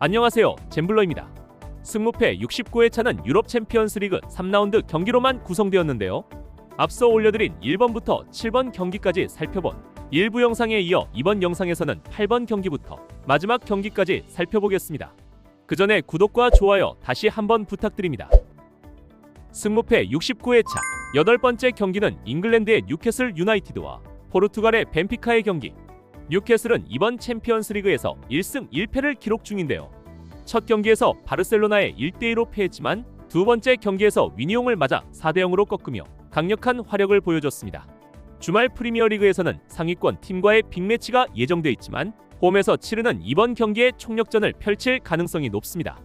안녕하세요, 잼블러입니다. 승무패 69회 차는 유럽 챔피언스리그 3라운드 경기로만 구성되었는데요. 앞서 올려드린 1번부터 7번 경기까지 살펴본 일부 영상에 이어 이번 영상에서는 8번 경기부터 마지막 경기까지 살펴보겠습니다. 그 전에 구독과 좋아요 다시 한번 부탁드립니다. 승무패 69회 차 8번째 경기는 잉글랜드의 뉴캐슬 유나이티드와 포르투갈의 벤피카의 경기. 뉴캐슬은 이번 챔피언스리그에서 1승 1패를 기록 중인데요. 첫 경기에서 바르셀로나에 1대2로 패했지만 두 번째 경기에서 위니옹을 맞아 4대0으로 꺾으며 강력한 화력을 보여줬습니다. 주말 프리미어리그에서는 상위권 팀과의 빅매치가 예정돼 있지만 홈에서 치르는 이번 경기에 총력전을 펼칠 가능성이 높습니다.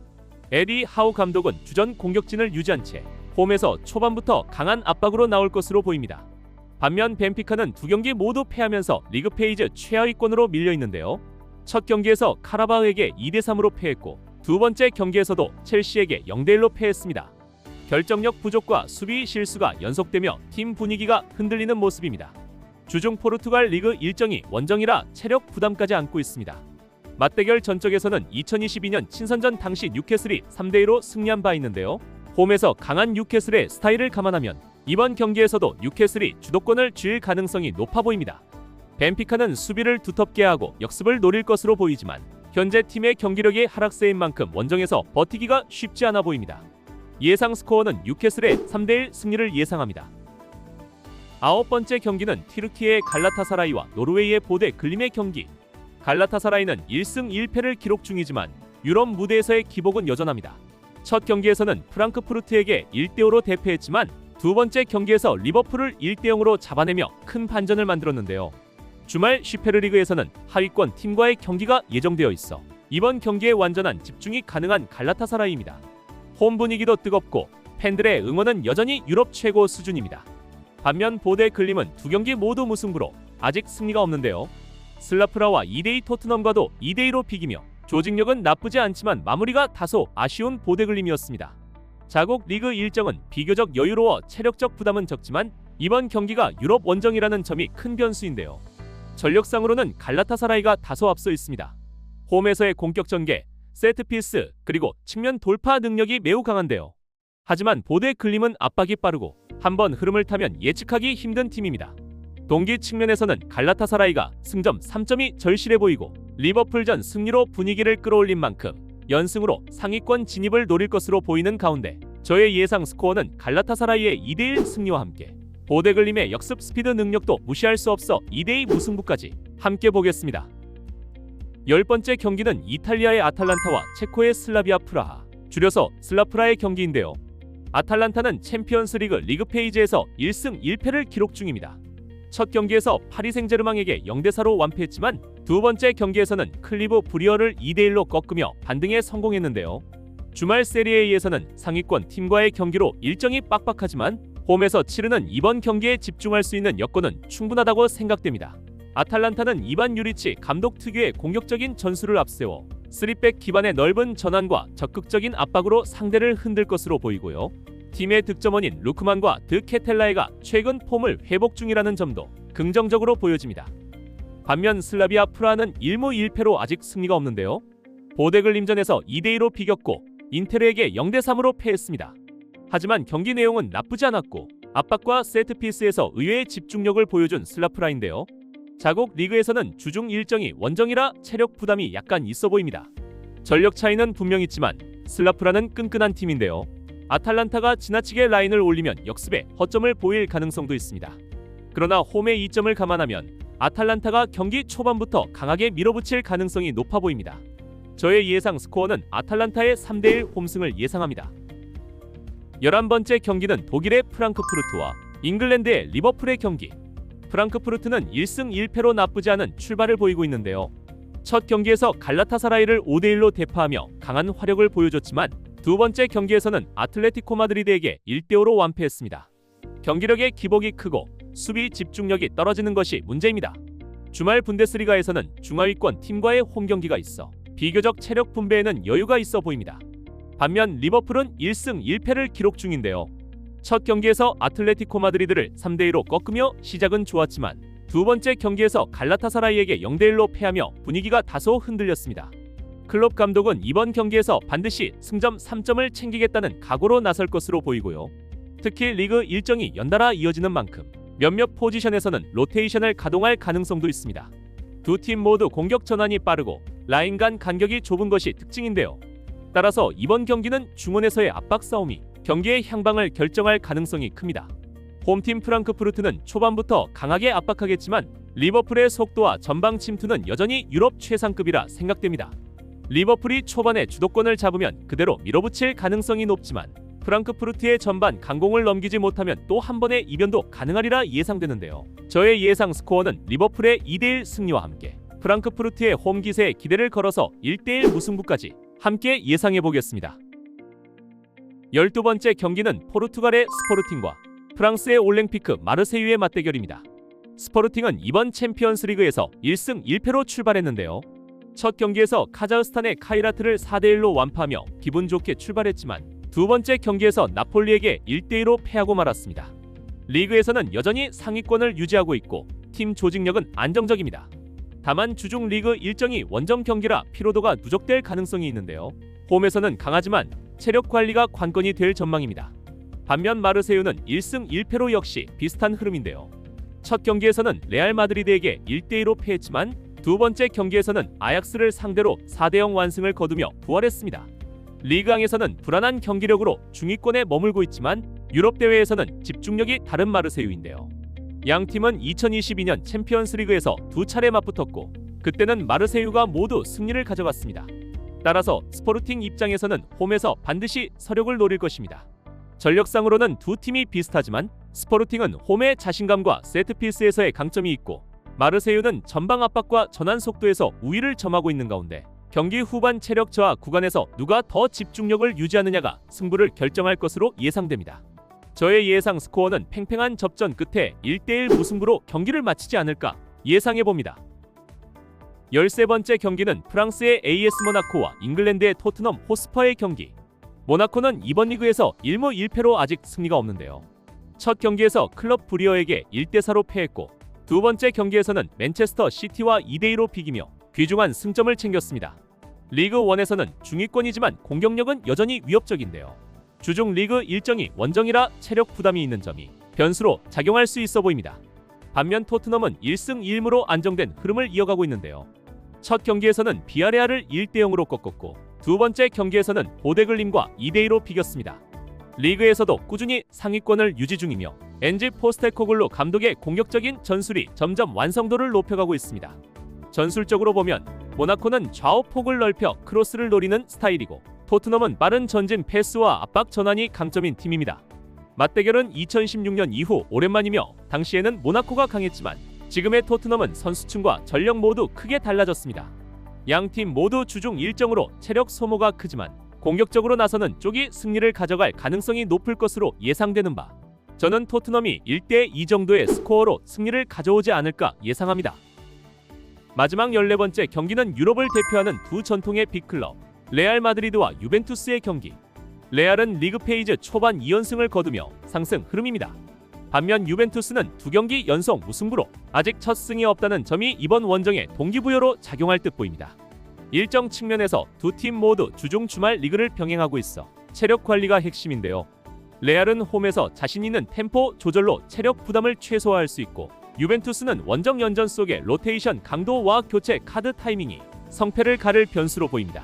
에디 하우 감독은 주전 공격진을 유지한 채 홈에서 초반부터 강한 압박으로 나올 것으로 보입니다. 반면 벤피카는 두 경기 모두 패하면서 리그 페이즈 최하위권으로 밀려 있는데요. 첫 경기에서 카라바흐에게 2대3으로 패했고 두 번째 경기에서도 첼시에게 0대1로 패했습니다. 결정력 부족과 수비 실수가 연속되며 팀 분위기가 흔들리는 모습입니다. 주중 포르투갈 리그 일정이 원정이라 체력 부담까지 안고 있습니다. 맞대결 전적에서는 2022년 친선전 당시 뉴캐슬이 3대2로 승리한 바 있는데요. 홈에서 강한 뉴캐슬의 스타일을 감안하면 이번 경기에서도 뉴캐슬이 주도권을 쥘 가능성이 높아 보입니다. 벤피카는 수비를 두텁게 하고 역습을 노릴 것으로 보이지만 현재 팀의 경기력이 하락세인 만큼 원정에서 버티기가 쉽지 않아 보입니다. 예상 스코어는 뉴캐슬의 3대1 승리를 예상합니다. 9번째 경기는 튀르키예의 갈라타사라이와 노르웨이의 보데 글림의 경기. 갈라타사라이는 1승 1패를 기록 중이지만 유럽 무대에서의 기복은 여전합니다. 첫 경기에서는 프랑크푸르트에게 1대5로 대패했지만 두 번째 경기에서 리버풀을 1대0으로 잡아내며 큰 반전을 만들었는데요. 주말 슈페르리그에서는 하위권 팀과의 경기가 예정되어 있어 이번 경기에 완전한 집중이 가능한 갈라타사라이입니다. 홈 분위기도 뜨겁고 팬들의 응원은 여전히 유럽 최고 수준입니다. 반면 보데 글림은 두 경기 모두 무승부로 아직 승리가 없는데요. 슬라프라와 2대2 토트넘과도 2대2로 비기며 조직력은 나쁘지 않지만 마무리가 다소 아쉬운 보데 글림이었습니다. 자국 리그 일정은 비교적 여유로워 체력적 부담은 적지만 이번 경기가 유럽 원정이라는 점이 큰 변수인데요. 전력상으로는 갈라타사라이가 다소 앞서 있습니다. 홈에서의 공격 전개, 세트피스, 그리고 측면 돌파 능력이 매우 강한데요. 하지만 보데 글림은 압박이 빠르고 한번 흐름을 타면 예측하기 힘든 팀입니다. 동기 측면에서는 갈라타사라이가 승점 3점이 절실해 보이고 리버풀전 승리로 분위기를 끌어올린 만큼 연승으로 상위권 진입을 노릴 것으로 보이는 가운데 저의 예상 스코어는 갈라타사라이의 2대1 승리와 함께 보데 글림의 역습 스피드 능력도 무시할 수 없어 2대2 무승부까지 함께 보겠습니다. 10번째 경기는 이탈리아의 아탈란타와 체코의 슬라비아 프라하, 줄여서 슬라프라의 경기인데요. 아탈란타는 챔피언스리그 리그 페이지에서 1승 1패를 기록 중입니다. 첫 경기에서 파리 생제르맹에게 0대4로 완패했지만 두 번째 경기에서는 클리브 브리어를 2대1로 꺾으며 반등에 성공했는데요. 주말 세리에에서는 상위권 팀과의 경기로 일정이 빡빡하지만 홈에서 치르는 이번 경기에 집중할 수 있는 여건은 충분하다고 생각됩니다. 아탈란타는 이반 유리치 감독 특유의 공격적인 전술을 앞세워 3백 기반의 넓은 전환과 적극적인 압박으로 상대를 흔들 것으로 보이고요. 팀의 득점원인 루크만과 드 케텔라에가 최근 폼을 회복 중이라는 점도 긍정적으로 보여집니다. 반면 슬라비아 프라하는 1무 1패로 아직 승리가 없는데요. 보데 글림전에서 2대2로 비겼고 인테르에게 0대3으로 패했습니다. 하지만 경기 내용은 나쁘지 않았고 압박과 세트피스에서 의외의 집중력을 보여준 슬라프라인데요. 자국 리그에서는 주중 일정이 원정이라 체력 부담이 약간 있어 보입니다. 전력 차이는 분명 있지만 슬라프라는 끈끈한 팀인데요. 아탈란타가 지나치게 라인을 올리면 역습에 허점을 보일 가능성도 있습니다. 그러나 홈의 이점을 감안하면 아탈란타가 경기 초반부터 강하게 밀어붙일 가능성이 높아 보입니다. 저의 예상 스코어는 아탈란타의 3대1 홈승을 예상합니다. 11번째 경기는 독일의 프랑크푸르트와 잉글랜드의 리버풀의 경기. 프랑크푸르트는 1승 1패로 나쁘지 않은 출발을 보이고 있는데요. 첫 경기에서 갈라타사라이를 5대1로 대파하며 강한 화력을 보여줬지만 두 번째 경기에서는 아틀레티코 마드리드에게 1대5로 완패했습니다. 경기력의 기복이 크고 수비 집중력이 떨어지는 것이 문제입니다. 주말 분데스리가에서는 중하위권 팀과의 홈 경기가 있어 비교적 체력 분배에는 여유가 있어 보입니다. 반면 리버풀은 1승 1패를 기록 중인데요. 첫 경기에서 아틀레티코 마드리드를 3대2로 꺾으며 시작은 좋았지만 두 번째 경기에서 갈라타사라이에게 0대1로 패하며 분위기가 다소 흔들렸습니다. 클롭 감독은 이번 경기에서 반드시 승점 3점을 챙기겠다는 각오로 나설 것으로 보이고요. 특히 리그 일정이 연달아 이어지는 만큼 몇몇 포지션에서는 로테이션을 가동할 가능성도 있습니다. 두 팀 모두 공격 전환이 빠르고 라인 간 간격이 좁은 것이 특징인데요. 따라서 이번 경기는 중원에서의 압박 싸움이 경기의 향방을 결정할 가능성이 큽니다. 홈팀 프랑크푸르트는 초반부터 강하게 압박하겠지만 리버풀의 속도와 전방 침투는 여전히 유럽 최상급이라 생각됩니다. 리버풀이 초반에 주도권을 잡으면 그대로 밀어붙일 가능성이 높지만 프랑크푸르트의 전반 강공을 넘기지 못하면 또 한 번의 이변도 가능하리라 예상되는데요. 저의 예상 스코어는 리버풀의 2대1 승리와 함께 프랑크푸르트의 홈 기세에 기대를 걸어서 1대1 무승부까지 함께 예상해보겠습니다. 12번째 경기는 포르투갈의 스포르팅과 프랑스의 올랭피크 마르세유의 맞대결입니다. 스포르팅은 이번 챔피언스리그에서 1승 1패로 출발했는데요. 첫 경기에서 카자흐스탄의 카이라트를 4대1로 완파하며 기분 좋게 출발했지만 두 번째 경기에서 나폴리에게 1대2로 패하고 말았습니다. 리그에서는 여전히 상위권을 유지하고 있고 팀 조직력은 안정적입니다. 다만 주중 리그 일정이 원정 경기라 피로도가 누적될 가능성이 있는데요. 홈에서는 강하지만 체력 관리가 관건이 될 전망입니다. 반면 마르세유는 1승 1패로 역시 비슷한 흐름인데요. 첫 경기에서는 레알 마드리드에게 1대2로 패했지만 두 번째 경기에서는 아약스를 상대로 4대0 완승을 거두며 부활했습니다. 리그왕에서는 불안한 경기력으로 중위권에 머물고 있지만 유럽 대회에서는 집중력이 다른 마르세유인데요. 양 팀은 2022년 챔피언스리그에서 두 차례 맞붙었고 그때는 마르세유가 모두 승리를 가져갔습니다. 따라서 스포르팅 입장에서는 홈에서 반드시 서력을 노릴 것입니다. 전력상으로는 두 팀이 비슷하지만 스포르팅은 홈의 자신감과 세트피스에서의 강점이 있고 마르세유는 전방 압박과 전환 속도에서 우위를 점하고 있는 가운데 경기 후반 체력 저하 구간에서 누가 더 집중력을 유지하느냐가 승부를 결정할 것으로 예상됩니다. 저의 예상 스코어는 팽팽한 접전 끝에 1대1 무승부로 경기를 마치지 않을까 예상해봅니다. 13번째 경기는 프랑스의 AS 모나코와 잉글랜드의 토트넘 호스퍼의 경기. 모나코는 이번 리그에서 1무 1패로 아직 승리가 없는데요. 첫 경기에서 클럽 브리어에게 1대4로 패했고 두 번째 경기에서는 맨체스터 시티와 2대2로 비기며 귀중한 승점을 챙겼습니다. 리그 1에서는 중위권이지만 공격력은 여전히 위협적인데요. 주중 리그 일정이 원정이라 체력 부담이 있는 점이 변수로 작용할 수 있어 보입니다. 반면 토트넘은 1승 1무로 안정된 흐름을 이어가고 있는데요. 첫 경기에서는 비아레알을 1대0으로 꺾었고 두 번째 경기에서는 보데글림과 2대2로 비겼습니다. 리그에서도 꾸준히 상위권을 유지 중이며 엔지 포스테코글루 감독의 공격적인 전술이 점점 완성도를 높여가고 있습니다. 전술적으로 보면 모나코는 좌우 폭을 넓혀 크로스를 노리는 스타일이고 토트넘은 빠른 전진 패스와 압박 전환이 강점인 팀입니다. 맞대결은 2016년 이후 오랜만이며 당시에는 모나코가 강했지만 지금의 토트넘은 선수층과 전력 모두 크게 달라졌습니다. 양 팀 모두 주중 일정으로 체력 소모가 크지만 공격적으로 나서는 쪽이 승리를 가져갈 가능성이 높을 것으로 예상되는 바 저는 토트넘이 1대2 정도의 스코어로 승리를 가져오지 않을까 예상합니다. 마지막 14번째 경기는 유럽을 대표하는 두 전통의 빅클럽 레알 마드리드와 유벤투스의 경기. 레알은 리그 페이즈 초반 2연승을 거두며 상승 흐름입니다. 반면 유벤투스는 두 경기 연속 무승부로 아직 첫 승이 없다는 점이 이번 원정의 동기부여로 작용할 듯 보입니다. 일정 측면에서 두 팀 모두 주중 주말 리그를 병행하고 있어 체력 관리가 핵심인데요. 레알은 홈에서 자신 있는 템포 조절로 체력 부담을 최소화할 수 있고 유벤투스는 원정 연전 속의 로테이션 강도와 교체 카드 타이밍이 성패를 가를 변수로 보입니다.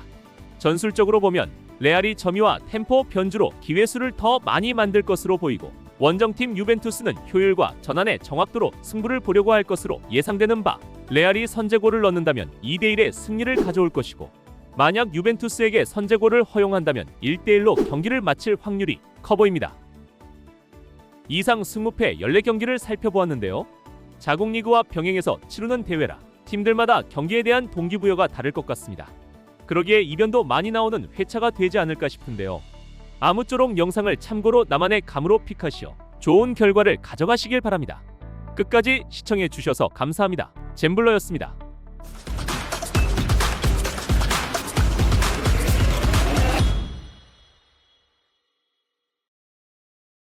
전술적으로 보면 레알이 점유와 템포 변주로 기회수를 더 많이 만들 것으로 보이고 원정팀 유벤투스는 효율과 전환의 정확도로 승부를 보려고 할 것으로 예상되는 바 레알이 선제골을 넣는다면 2대1의 승리를 가져올 것이고 만약 유벤투스에게 선제골을 허용한다면 1대1로 경기를 마칠 확률이 커 보입니다. 이상 승무패 14경기를 살펴보았는데요. 자국 리그와 병행해서 치르는 대회라 팀들마다 경기에 대한 동기부여가 다를 것 같습니다. 그러기에 이변도 많이 나오는 회차가 되지 않을까 싶은데요. 아무쪼록 영상을 참고로 나만의 감으로 픽하시어 좋은 결과를 가져가시길 바랍니다. 끝까지 시청해 주셔서 감사합니다. 잼블러였습니다.